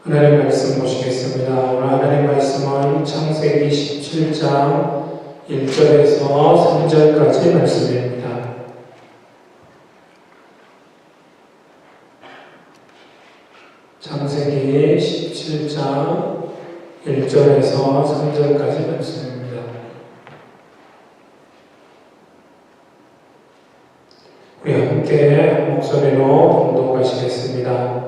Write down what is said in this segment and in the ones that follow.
하나님 말씀 보시겠습니다. 오늘 하나님 말씀은 창세기 17장 1절에서 3절까지 말씀입니다. 창세기 17장 1절에서 3절까지 말씀입니다. 우리 함께 한 목소리로 봉독하시겠습니다.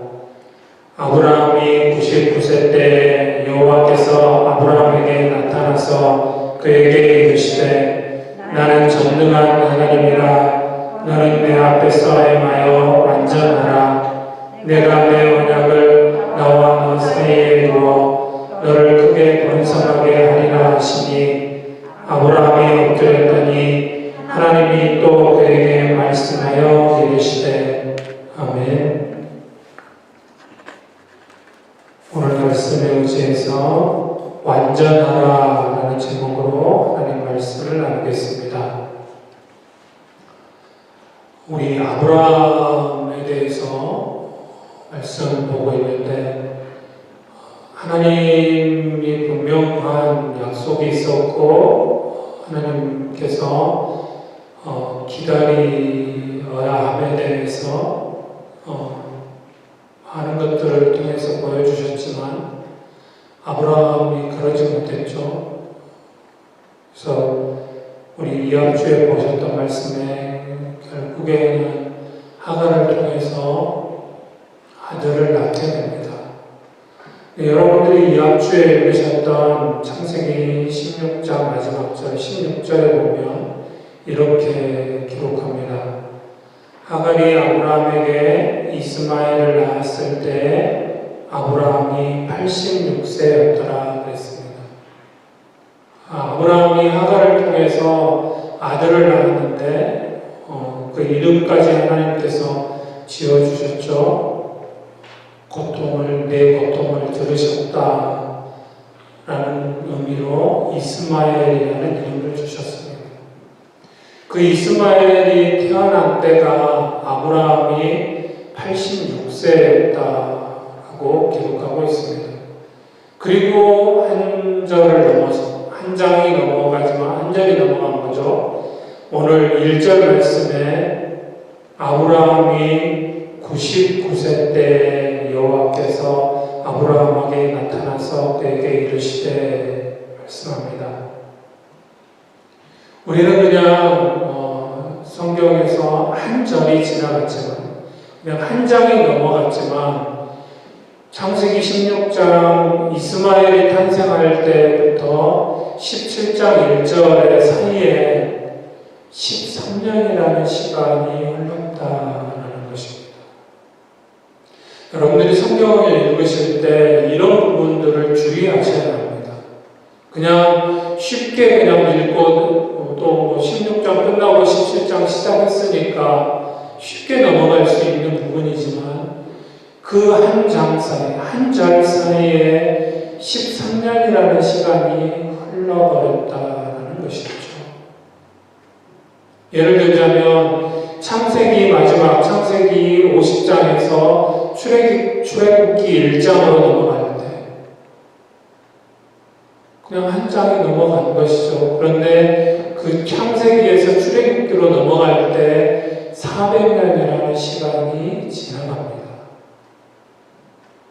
아브라함이 99세 때 여호와께서 아브라함에게 나타나서 그에게 이르시되 나는 전능한 하나님이라. 너는 내 앞에서 행하여 완전하라. 내가 내 언약을 나와 너 사이에 두어 너를 크게 번성하게 하리라 하시니 아브라함이 엎드렸더니 하나님이 또 그에게 말씀하여 이르시되 아멘. 오늘 말씀에 의지해서 완전하라 라는 제목으로 하나님 말씀을 나누겠습니다. 우리 아브라함에 대해서 말씀을 보고 있는데 하나님이 분명한 약속이 있었고 하나님께서 기다려야 함에 대해서 많은 것들을 통해서 보여주셨지만 아브라함이 그러지 못했죠. 그래서 우리 이합주에 보셨던 말씀에 결국에는 하갈을 통해서 아들을 낳게 됩니다. 여러분들이 이합주에 읽으셨던 창세기 16장 마지막 절 16절에 보면 이렇게 기록합니다. 하갈이 아브라함에게 이스마엘을 낳았을 때 아브라함이 86세였더라 그랬습니다. 아브라함이 하갈을 통해서 아들을 낳았는데 그 이름까지 하나님께서 지어주셨죠. 내 고통을 들으셨다 라는 의미로 이스마엘이라는 이름을 주셨습니다. 그 이스마엘이 태어난 때가 아브라함이 86세였다고 기록하고 있습니다. 그리고 한 절을 넘어서 한 장이 넘어가지만 한 절이 넘어간 거죠. 오늘 1절 말씀에 아브라함이 99세 때 여호와께서 아브라함에게 나타나서 그에게 이르시되 말씀합니다. 우리는 그냥 성경에서 한 절이 지나갔지만 그냥 한 장이 넘어갔지만 창세기 16장 이스마엘이 탄생할 때부터 17장 1절 사이에 13년이라는 시간이 흘렀다는 것입니다. 여러분들이 성경을 읽으실 때 이런 부분들을 주의하셔야 합니다. 그냥 쉽게 그냥 읽고 또 16장 끝나고 17장 시작했으니까 쉽게 넘어갈 수 있는 부분이지만 그 한 장 사이, 한 절 사이에 13년이라는 시간이 흘러버렸다는 것이죠. 예를 들자면 창세기 마지막 창세기 50장에서 출애굽기 1장으로 넘어갈 때 그냥 한 장이 넘어간 것이죠. 그런데 그 창세기에서 출애굽기로 넘어갈 때 400년이라는 시간이 지나갑니다.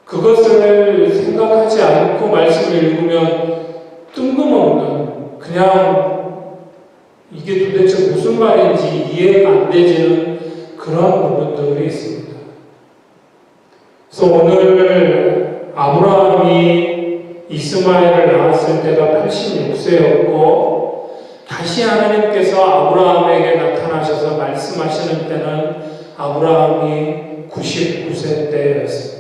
그것을 생각하지 않고 말씀을 읽으면 뜬금없는 그냥 이게 도대체 무슨 말인지 이해가 안 되지는 그런 부분들이 있습니다. 그래서 오늘 아브라함이 이스마엘을 낳았을 때가 86세였고 다시 하나님께서 아브라함에게 나타나셔서 말씀하시는 때는 아브라함이 99세 때였습니다.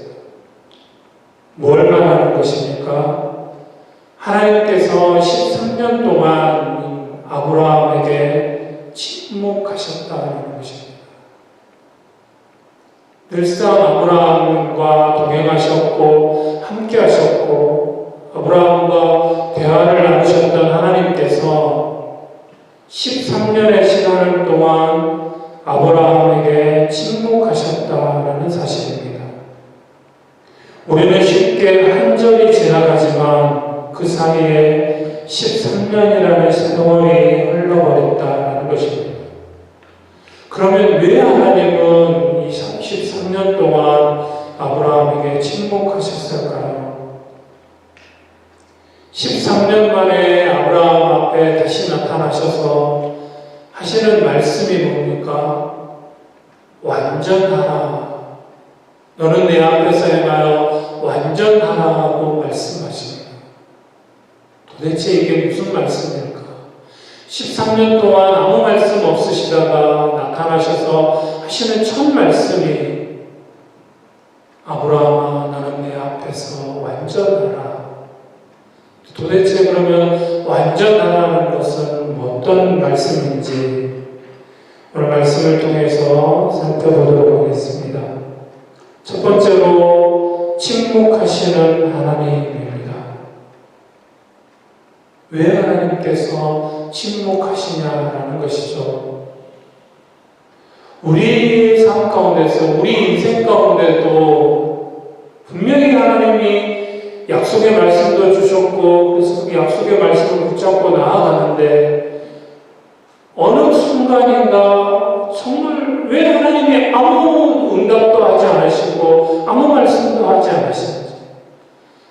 뭘 말하는 것입니까? 하나님께서 13년 동안 아브라함에게 침묵하셨다는 것입니다. 늘상 아브라함과 동행하셨고 함께 하셨고 아브라함과 대화를 나누셨던 하나님께서 13년의 시간 동안 아브라함에게 침묵하셨다라는 사실입니다. 우리는 쉽게 한 절이 지나가지만 그 사이에 13년이라는 세월이 흘러버렸다는 것입니다. 그러면 왜 하나님은 이 13년 동안 아브라함에게 침묵하셨을까요? 13년 만에 아브라함 앞에 다시 나타나셔서 하시는 말씀이 뭡니까? 완전하라. 너는 내 앞에서 행하여 완전하라고 말씀하십니다. 도대체 이게 무슨 말씀일까? 13년 동안 아무 말씀 없으시다가 나타나셔서 하시는 첫 말씀이 아브라함아 나는 내 앞에서 완전하라. 도대체 그러면 완전하라는 것은 어떤 말씀인지 오늘 말씀을 통해서 살펴보도록 하겠습니다. 첫 번째로 침묵하시는 하나님입니다. 왜 하나님께서 침묵하시냐라는 것이죠. 우리 삶 가운데서 우리 인생 가운데도 분명히 하나님이 약속의 말씀도 주셨고 그래서 그 약속의 말씀을 붙잡고 나아가는데 어느 순간인가 정말 왜 하나님이 아무 응답도 하지 않으시고 아무 말씀도 하지 않으시는지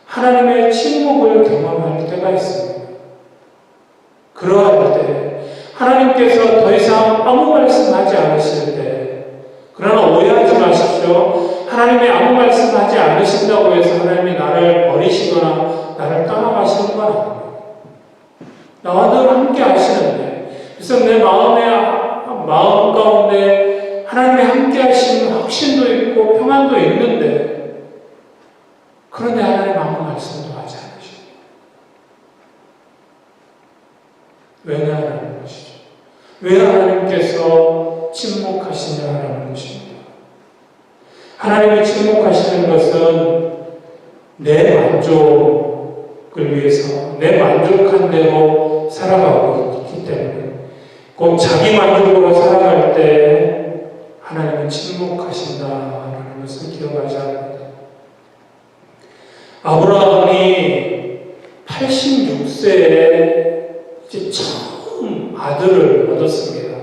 하나님의 침묵을 경험할 때가 있습니다. 그러할 때 하나님께서 더 이상 아무 말씀하지 않으실 때 그러나 오해하지 마십시오. 하나님이 아무 말씀하지 않으신다고 해서 하나님이 나를 버리시거나 나를 떠나가시는 건 아닙니다. 나와 늘 함께 하시는데 그래서 내 마음 가운데 하나님의 함께 하시는 확신도 있고 평안도 있는데 그런데 하나님 아무 말씀도 하지 않으십니다. 왜냐하는 것이죠. 왜 하나님께서 침묵하시냐라는 것입니다. 하나님이 침묵하시는 것은 내 만족을 위해서 내 만족한 대로 살아가고 있기 때문에 꼭 자기 만족으로 살아갈 때 하나님은 침묵하신다라는 것을 기억하셔야 합니다. 아브라함이 86세에 이제 처음 아들을 얻었습니다.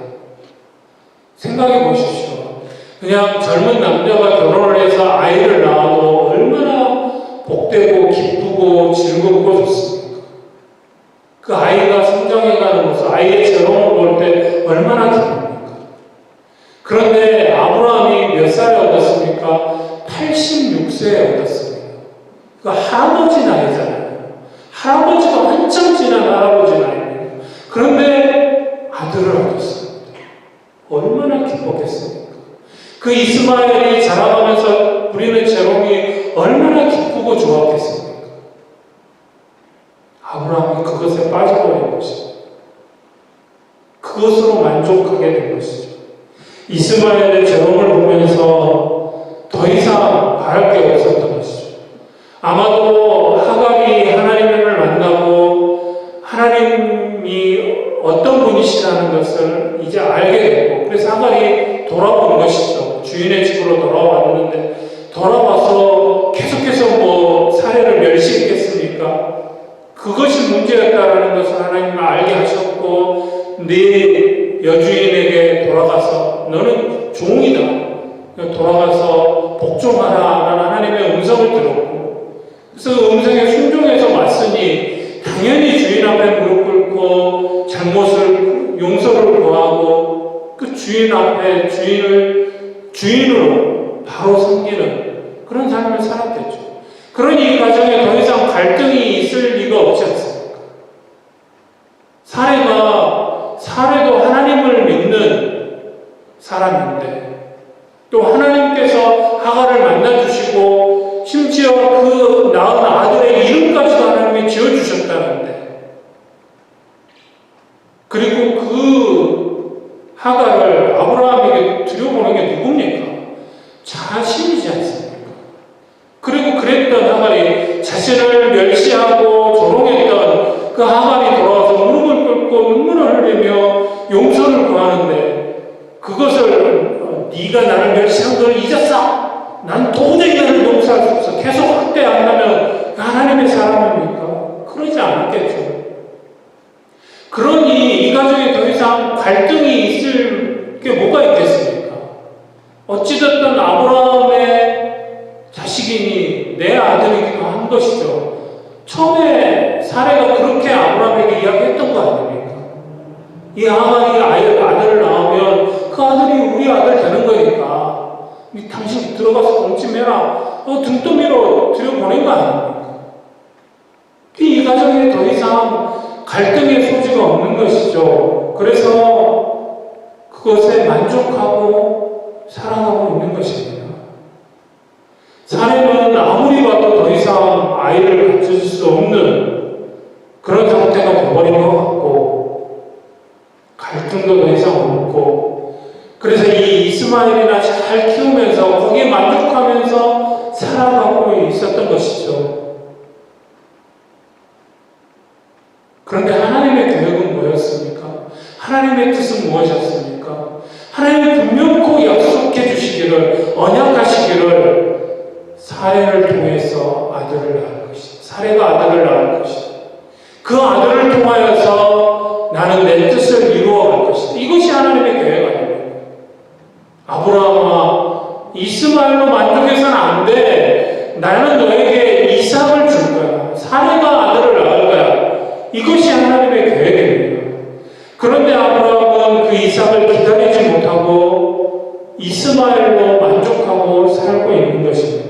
생각해 보십시오. 그냥 젊은 남자가 결혼을 해서 아이를 낳아도 얼마나 복되고 기쁘고 즐겁고 좋습니까? 그 아이가 성장해가는 모습, 아이의 재롱을 볼 때 얼마나 기쁩니까? 그런데 아브라함이 몇 살에 얻었습니까? 86세에 얻었습니다. 그 할아버지 나이잖아요. 할아버지도 한참 지난 할아버지 나이입니다. 그런데 아들을 얻었습니다. 얼마나 기뻤겠습니까? 그 이스마엘이 자라가면서 부리는 재롱이 얼마나 기쁘고 좋았겠습니까? 아브라함이 그것에 빠져버린 것이죠. 그것으로 만족하게 된 것이죠. 이스마엘의 재롱을 보면서 더 이상 바랄 게 없었던 것이죠. 아마도 하갈이 하나님을 만나고 하나님이 어떤 분이시라는 것을 이제 알게 됐고 그래서 하갈이 돌아온 것이죠. 주인의 집으로 돌아왔는데 돌아와서 계속해서 사례를 멸시했겠습니까? 그것이 문제였다라는 것을 하나님은 알게 하셨고 네 여주인에게 돌아가서 너는 종이다. 돌아가서 복종하라라는 하나님의 음성을 들었고 그래서 그 음성에 순종해서 왔으니 당연히 주인 앞에 무릎 꿇고 잘못을 용서를 구하고 그 주인 앞에 주인으로 바로 섬기는 그런 삶을 살았겠죠. 그러니 이 가정에 더 이상 갈등이 있을 리가 없지 않습니까? 사례도 하나님을 믿는 사람인데 또 하나님께서 하갈을 만나주시고 심지어 그 낳은 아들의 이름까지도 하나님이 지어주셨다는데 그리고 그 하갈을 아브라함에게 들여보는 게 누굽니까? 자신이지 않습니까? 그리고 그랬던 하갈이 자신을 멸시하고 조롱했던 그 하갈이 돌아와서 무릎을 꿇고 눈물을 흘리며 용서를 구하는데 그것을 네가 나를 멸시한 걸 잊었어? 난 도저히 나를 용서할 수 없어. 계속 자식이니 내 아들이기도 한 것이죠. 처음에 사례가 그렇게 아브라함에게 이야기했던 거 아닙니까? 이 하만이 아들을 낳으면 그 아들이 우리 아들 되는 거니까 당신 들어가서 동침해라. 등더미로 들여보낸 거 아닙니까? 이 가정에 더 이상 갈등의 소지가 없는 것이죠. 그래서 그것에 만족하고 사랑하고 있는 것입니다. 사례는 아무리 봐도 더 이상 아이를 가질 수 없는 그런 상태가 되어버린 것 같고, 갈등도 더 이상 없고, 그래서 이 이스마엘이나 잘 키우면서 거기에 만족하면서 살아가고 있었던 것이죠. 그런데 하나님의 계획은 뭐였습니까? 하나님의 뜻은 무엇이었습니까? 하나님이 분명코 약속해 주시기를, 언약하시기를 사례를 통해서 아들을 낳을 것이다. 사례가 아들을 낳을 것이다. 그 아들을 통하여서 나는 내 뜻을 이루어갈 것이다. 이것이 하나님의 계획 아닙니까? 아브라함아, 이스마엘로 만족해서는 안 돼. 나는 너에게 이삭을 줄 거야. 사례가 아들을 낳을 거야. 이것이 하나님의 계획입니다. 그런데 아브라함은 그 이삭을 기다리지 못하고 이스마엘로 만족하고 살고 있는 것입니다.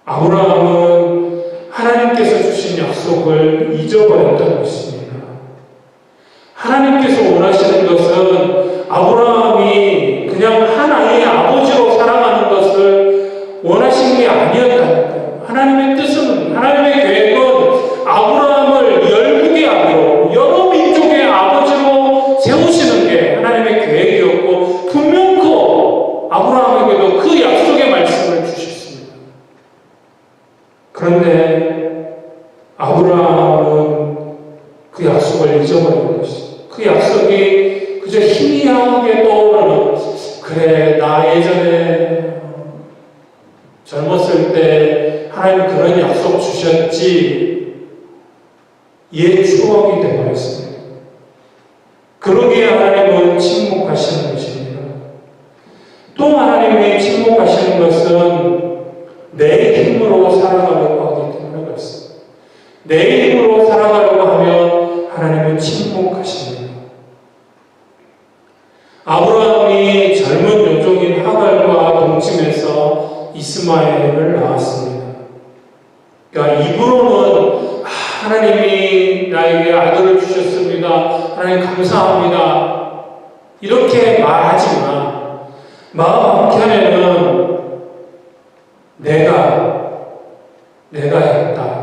아브라함은 하나님께서 주신 약속을 잊어버렸던 것입니다. 하나님께서 원하시는 것은 아브라함이 그냥 한 아이의 아버지로 살아가는 것을 원하신 게 아니었다는 거예요. 하나님의 뜻은, 하나님의 계획은 아브라함을 열국의 아비로, 여러 민족의 아버지로 세우시는 게 하나님의 계획이었고, 분명코 아브라함에게도 그 약속의 말씀을 주셨습니다. 그런데 아브라함은 그 약속을 잊어버린 것이죠. 그 약속이 그저 희미하게 떠오르는, 그래, 나 예전에 젊었을 때 하나님 그런 약속 주셨지, 옛 추억이 되어버렸습니다. 그러기에 하나님은 침묵하시는 것입니다. 또 하나님이 침묵하시는 것은 내 힘으로 살아가려고 하기 때문에 그렇습니다. 내 힘으로 살아가려고 하면 하나님은 침묵하십니다. 아브라함이 젊은 여종인 하갈과 동침해서 이스마엘을 낳았습니다. 그러니까 입으로는 하나님이 나에게 아들을 주셨습니다. 하나님 감사합니다. 이렇게 말하지만 마음 한켠에는 내가 했다.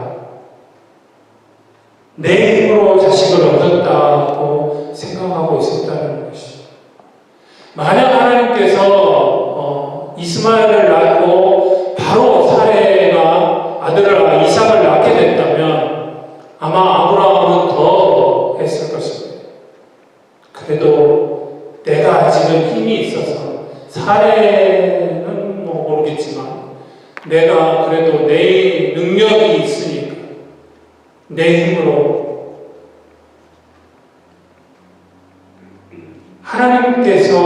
내 힘으로 자식을 얻었다고 생각하고 있었다는 것이죠. 만약 하나님께서 이스마엘을 낳고 바로 사레가 아들을 이삭을 낳게 됐다면 아마 아브라함은 더 했을 것입니다. 그래도 내가 아직은 힘이 있어서, 사례는 모르겠지만 내가 그래도 내 능력이 있으니까 내 힘으로, 하나님께서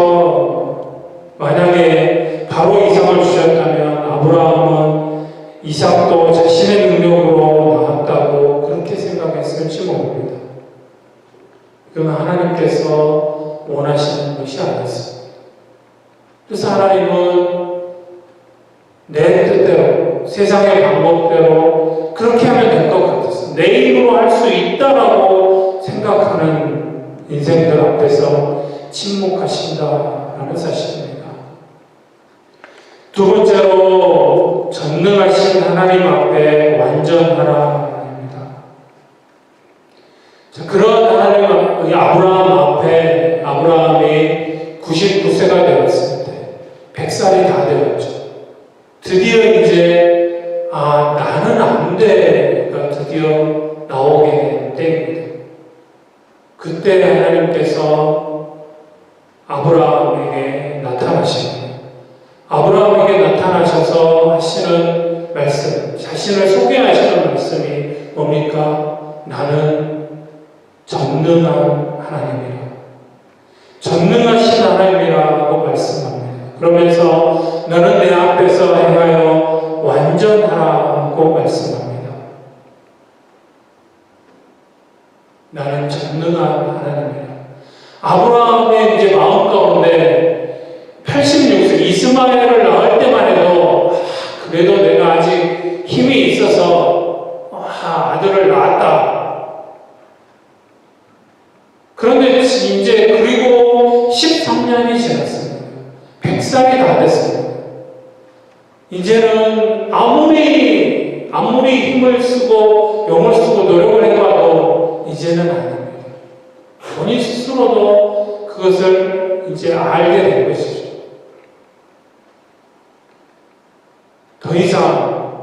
만약에 바로 이삭을 주셨다면 아브라함은 이삭도 자신의 능력으로 낳았다고 그렇게 생각했을지 모릅니다. 이건 하나님께서 원하시는 것이 아니었습니다. 그래서 하나님은 내 뜻대로, 세상의 방법대로 그렇게 하면 될 것 같아서, 내 힘으로 할 수 있다라고 생각하는 인생들 앞에서 침묵하신다라는 사실입니다. 두 번째로, 전능하신 하나님 앞에 완전하라입니다. 그런 하나님, 아브라함 앞에 아브라함이 99세가 되었을 때, 100살이 다 되었죠. 드디어 이제 나는 안 돼가 드디어 나오게 된 때입니다. 그때 하나님께서 아브라함에게 나타나십니다. 아브라함에게 나타나셔서 하시는 말씀, 자신을 소개하시는 말씀이 뭡니까? 나는 전능한 하나님이라. 전능하신 하나님이라고 말씀합니다. 그러면서 너는 내 앞에서 앞에서 행하여 완전하라고 말씀합니다. 나는 전능한 하나님이다. 아브라함의 이제 마음 가운데 86세 이스마엘을 낳을 때만 해도 그래도 내가 아직 힘이 있어서 아들을 낳았다. 그런데 이제 그리고 13년이 지났습니다. 100살이 다 됐습니다. 이제는 아무리 힘을 쓰고 용을 쓰고 노력을 해봐도 이제는 아닙니다. 본인 스스로도 그것을 이제 알게 된 것이죠. 더 이상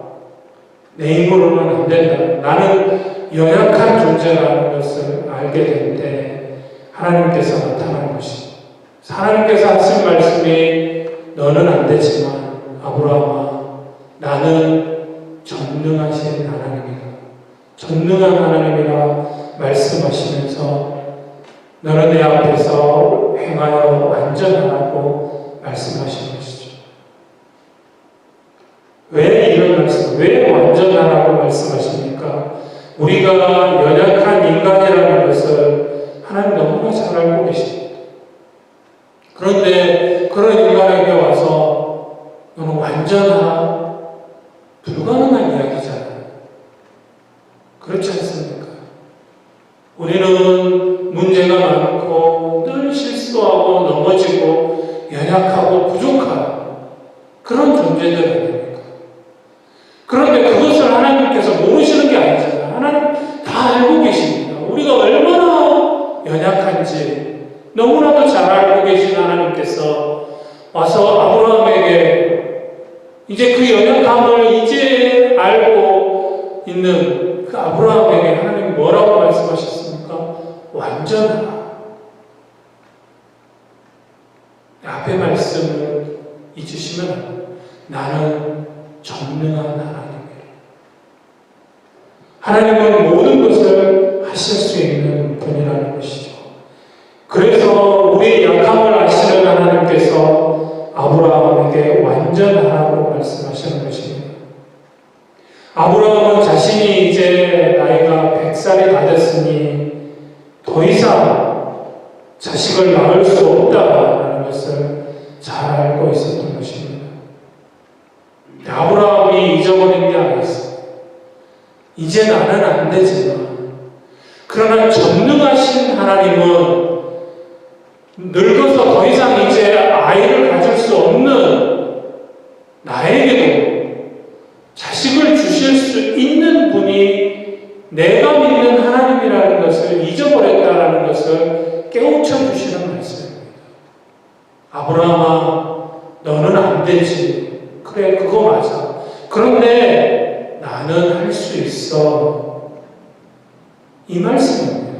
내 힘으로는 안 된다. 나는 연약한 존재라는 것을 알게 될 때 하나님께서 나타난 것이죠. 하나님께서 하신 말씀이 너는 안 되지만 아브라함아 나는 전능하신 하나님이다. 전능한 하나님이라 말씀하시면서 너는 내 앞에서 행하여 완전하라고 말씀하신 것이죠. 왜 이런 말씀, 왜 완전하라고 말씀하십니까? 우리가 연약한 인간이라는 것을 하나님 너무나 잘 알고 계십니다. 그런데 그런 인간에게 와서 너는 완전하라? 불가능한 이야기잖아요. 그렇지 않습니까? 우리는 문제가 많고 늘 실수하고 넘어지고 연약하고 부족한 그런 존재들 아닙니까? 그런데 그것을 하나님께서 모르시는 게 아니잖아요. 하나님 다 알고 계십니다. 우리가 얼마나 연약한지 너무나도 잘 알고 계신 하나님께서 와서 아브라함에게 이제 그 연약함을 이제 알고 있는 그 아브라함에게 하나님이 뭐라고 말씀하셨습니까? 완전하라. 앞의 말씀을 잊으시면 나는 전능한 하나님이에요. 하나님은 모든 것을 하실 수 있는 분이라는 것이죠. 그래서 우리의 약함을 아시는 하나님께서 아브라함에게 완전하라고 말씀하시는 것입니다. 아브라함은 자신이 이제 나이가 100살이 다 됐으니 더 이상 자식을 낳을 수 없다는 것을 잘 알고 있었던 것입니다. 아브라함이 잊어버린 게 아니었어요. 이제 나는 안 되지만 그러나 전능하신 하나님은 늙어서 더 이상 이제 아이를 가질 수 없는 나에게도 자식을 주실 수 있는 분이 내가 믿는 하나님이라는 것을 잊어버렸다는 것을 깨우쳐 주시는 말씀입니다. 아브라함아, 너는 안 되지. 그래, 그거 맞아. 그런데 나는 할 수 있어. 이 말씀입니다.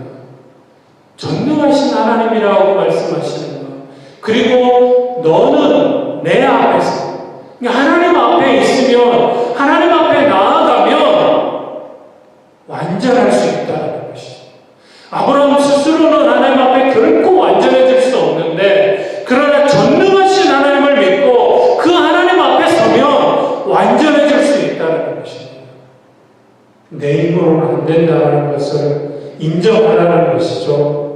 전능하신 하나님이라고 말씀하시는 것. 그리고 너는 내 앞에서, 하나님 앞에 있으면, 하나님 앞에 나아가면 완전할 수 있다는 것이죠. 아브라함 스스로는 하나님 앞에 결코 완전해질 수 없는데, 그러나 전능하신 하나님을 믿고 그 하나님 앞에 서면 완전해질 수 있다는 것입니다. 내 힘으로는 안 된다는 것을 인정하라는 것이죠.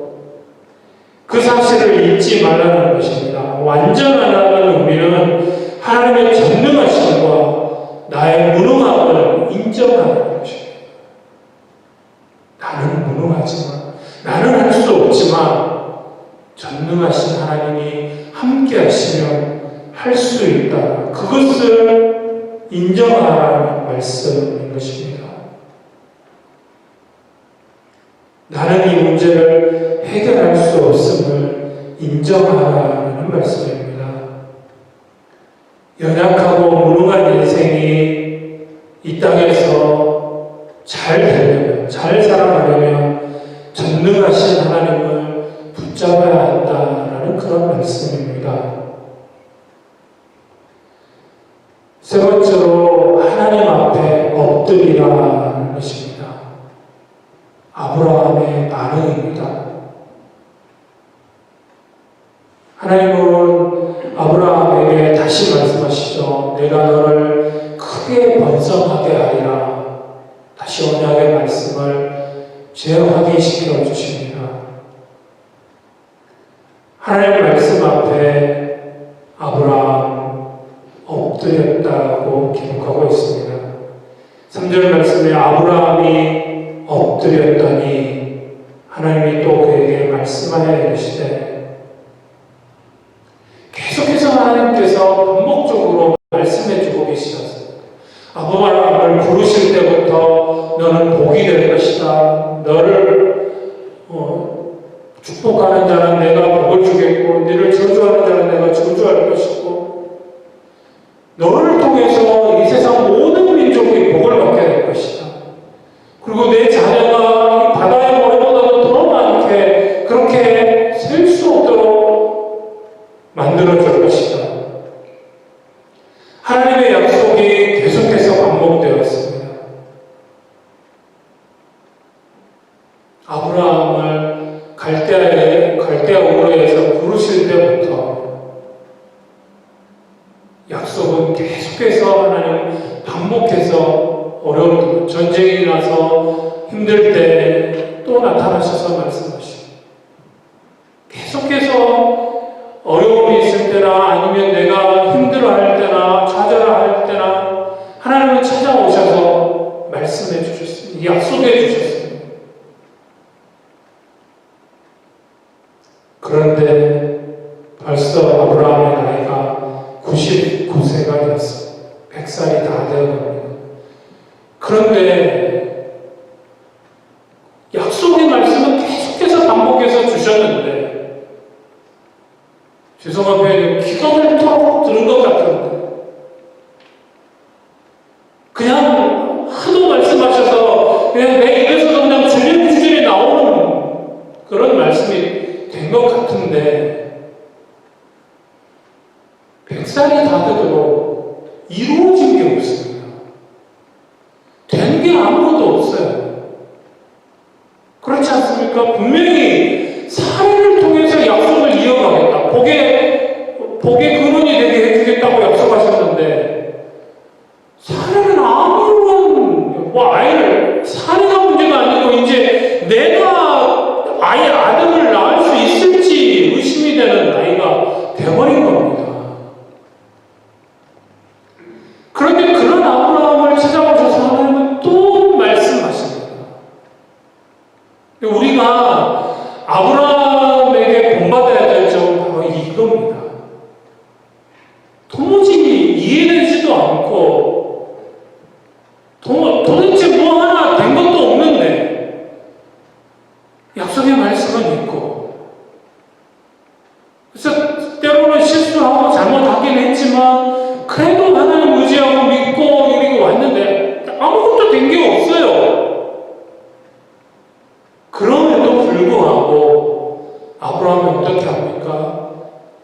그 사실을 잊지 말라는 것입니다. 완전하다는 의미는 하나님의 전능하심과 나의 무능함을 인정하는 것입니다. 나는 무능하지만, 나는 할 수 없지만 전능하신 하나님이 함께 하시면 할 수 있다. 그것을 인정하라는 말씀인 것입니다. 나는 이 문제를 해결할 수 없음을 인정하라는 말씀입니다. 연약하고 무능한 인생이 이 땅에서 잘 되려면, 잘 살아가려면 전능하신 하나님을 붙잡아야 한다는 그런 말씀입니다. 세 번째로 하나님 앞에 엎드리라는 것입니다. 아브라함의 반응입니다. 하나님은 아브라함에게 다시 말씀하시죠. 내가 너를 크게 번성하게 하리라. 다시 언약의 말씀을 재확인시켜 주십니다. 하나님의 말씀 앞에 아브라함 엎드렸다고 기록하고 있습니다. 3절 말씀에 아브라함이 엎드렸더니 하나님이 또 그에게 말씀하여 이르시되, 계속해서 하나님께서 반복적으로 말씀해주고 계시셨어요. 아브라함을 부르실 때부터 너는 복이 될 것이다. 너를 축복하는 자는 내가 복을 주겠고 너를 저주하는 자는 내가 저주할 것이고 너를 통해서 이 세상 모든 민족이 복을 받게 될 것이다. 그리고 내 자녀가 이 바다의 모래보다도 더 많게 그렇게 셀 수 없도록 만들어줄 것이다. 하나님의 약속이 계속해서 반복되었습니다. 아브라함을 갈대아 우르에서 부르실 때부터 약속은 계속해서 하나님 반복해서 어려운 전쟁이 나서 힘들 때 또 나타나셔서 말씀하시고, 계속해서 어려움이 있을 때나 아니면 내가 힘들어할 때나 좌절할 때나 하나님은 찾아오셔서 말씀해 주셨습니다. 약속해 주셨습니다. 그런데 벌써 아브라함의 나이가 99세가 되었어요. 100살이 다 되어갑니다. 그런데 약속의 말씀은 계속해서 반복해서 주셨는데, 죄송한 표현이 귀가 뚫 들은 것 같은데 그냥 하도 말씀하셔서 그냥 내 입에서 그냥 주전이 나오는 그런 말씀이 된 것 같은데, 100살이 다 되도록 이루어진 게 없습니다. 된 게 아무것도 없어요. 그렇지 않습니까? 분명히 사례를 통해서 약속을 이어가겠다. 복의 근원이 되게 해주겠다고 약속하셨는데, 사례는 아무런 아이를, 사례가 문제가 아니고 이제 내가 아들을 낳을 수 있을지 의심이 되는 나이가 돼버린 겁니다. 그런데 그런 아브라함을 찾아오셔서 하나님은 또 말씀하십니다. 우리가 아브라함에게 본받아야 될 점은 바로 이겁니다. 도무지 이해되지도 않고 도대체 뭐 하나 된 것도 없는데 약속의 말씀은 있고, 그래서 때로는 실수하고 잘못하긴 했지만 그래도 하나님 의지하고 믿고 이렇게 왔는데 아무것도 된 게 없어요. 그럼에도 불구하고 아브라함은 어떻게 합니까?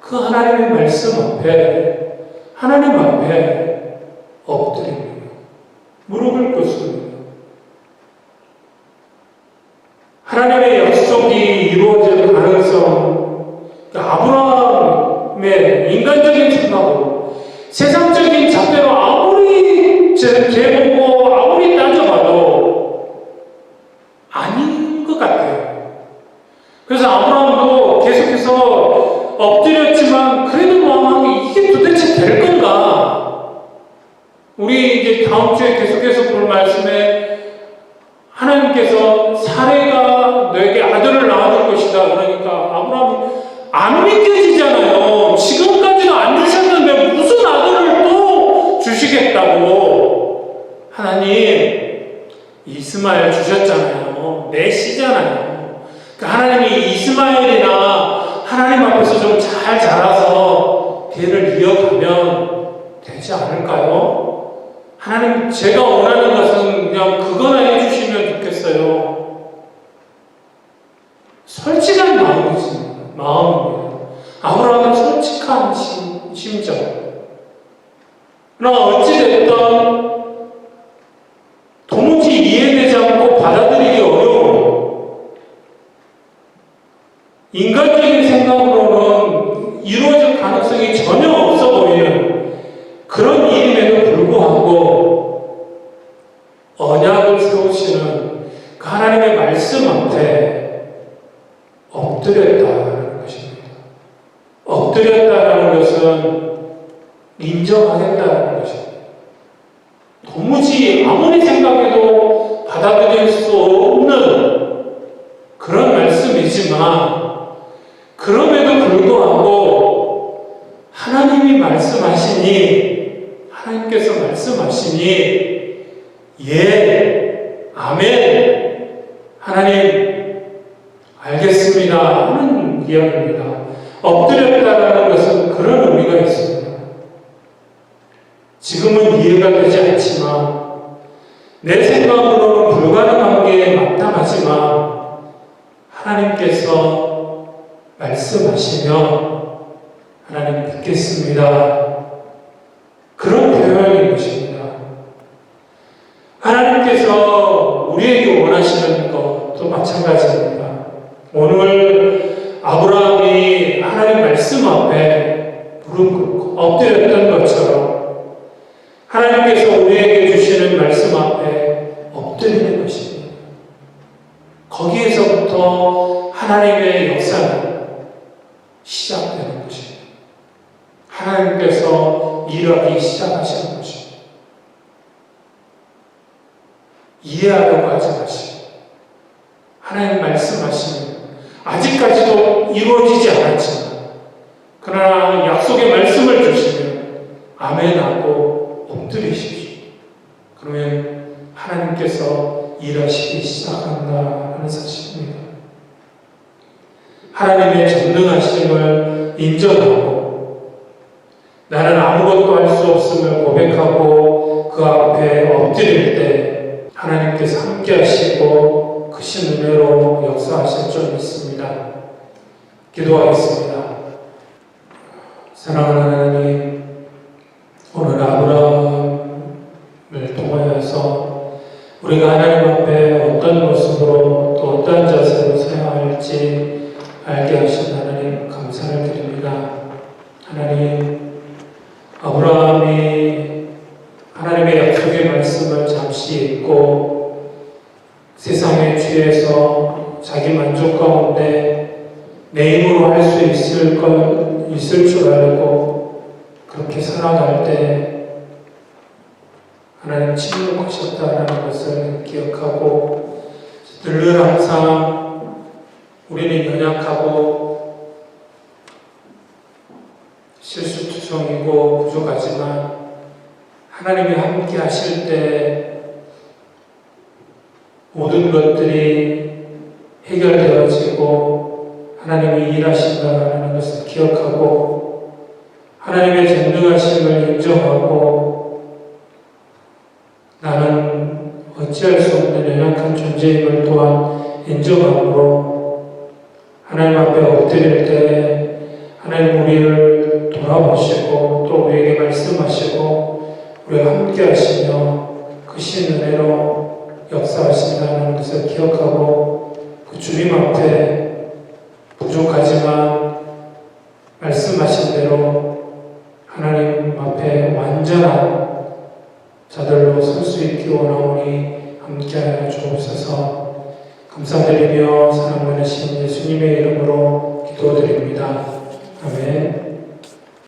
그 하나님의 말씀 앞에, 하나님 앞에 엎드립니다. 무릎을 꿇습니다. 하나님의 약속이 이루어질 가능성, 아브라함의 인간적인 생각으로, 세상적인 잣대로 아무리 재보고 아무리 따져봐도 아닌 것 같아요. 그래서 아브라함도 계속해서 엎드렸지만 그래도 마음이 이게 도대체 될 건가? 우리 이제 다음 주에 계속해서 볼 말씀에 하나님께서 사례가 너에게 아들을 낳아줄 것이다. 그러니까 아브라함이 안 믿겨지잖아요. 지금까지도 안 주셨는데 무슨 아들을 또 주시겠다고. 하나님 이스마엘 주셨잖아요. 내 씨잖아요. 그러니까 하나님이 이스마엘이나 하나님 앞에서 좀 잘 자라서 뒤를 이어가면 되지 않을까요? 하나님, 제가 원하는 것은 그냥 그거나 해주시면 좋겠어요. 솔직한 마음입니다. 아브라함은 솔직한 심정. 그러나 어찌됐든 도무지 이해되지 않고 받아들이기 어려운, 인간적인 생각으로는 이루어질 가능성이 전혀 없어 보이는 그런 일임에도 도무지 아무리 생각해도 받아들일 수 없는 그런 말씀이지만 그럼에도 불구하고 하나님께서 말씀하시니 예, 아멘, 하나님 알겠습니다 하는 이야기입니다. 엎드렸다라는 것은 그런 의미가 있습니다. 지금은 이해가 되지 않지만 내 생각으로는 불가능한 게 마땅하지만 하나님께서 말씀하시면 하나님 듣겠습니다. 그런 표현인 것입니다. 하나님께서 우리에게 원하시는 것도 마찬가지입니다. 오늘 아브라함이 하나님 말씀 앞에 무릎 꿇고 엎드렸던 것처럼 하나님께서 우리에게 주시는 말씀 앞에 엎드리는 것입니다. 거기에서부터 하나님의 역사는 시작되는 것입니다. 하나님께서 일하기 시작하시는 것입니다. 이해하려고 하지 마시고 하나님 말씀하시면 아직까지도 이루어지지 않았지만 그러나 약속의 말씀을 주시면 아멘하고 엎드리십시오. 그러면 하나님께서 일하시기 시작한다 하는 사실입니다. 하나님의 전능하심을 인정하고 나는 아무것도 할 수 없음을 고백하고 그 앞에 엎드릴 때 하나님께서 함께 하시고 크신 은혜로 역사하실 줄 믿습니다. 기도하겠습니다. 사랑하는 하나님, 오늘 아브라함을 통하여서 우리가 하나님 앞에 어떤 모습으로 또 어떠한 자세로 서야 할지 알게 하신 하나님 감사를 드립니다. 하나님, 아브라함이 하나님의 약속의 말씀을 잠시 잊고 세상의 죄에서 자기 만족 가운데 내 힘으로 할 수 있을 줄 알고 그렇게 살아갈 때 하나님 침묵하셨다라는 것을 기억하고 늘 항상 우리는 연약하고 실수투성이고 부족하지만 하나님이 함께 하실 때 모든 것들이 해결되어지고 하나님이 일하신다는 것을 기억하고 하나님의 전능하심을 인정하고 나는 어찌할 수 없는 연약한 존재임을 또한 인정함으로 하나님 앞에 엎드릴 때 하나님 우리를 돌아보시고 또 우리에게 말씀하시고 우리가 함께 하시며 크신 은혜로 역사하신다는 것을 기억하고 그 주님 앞에 부족하지만 말씀하신 대로 하나님 앞에 완전한 자들로 설 수 있기 원하오니 함께하여 주옵소서. 감사드리며 사랑 많으신 예수님의 이름으로 기도드립니다. 아멘.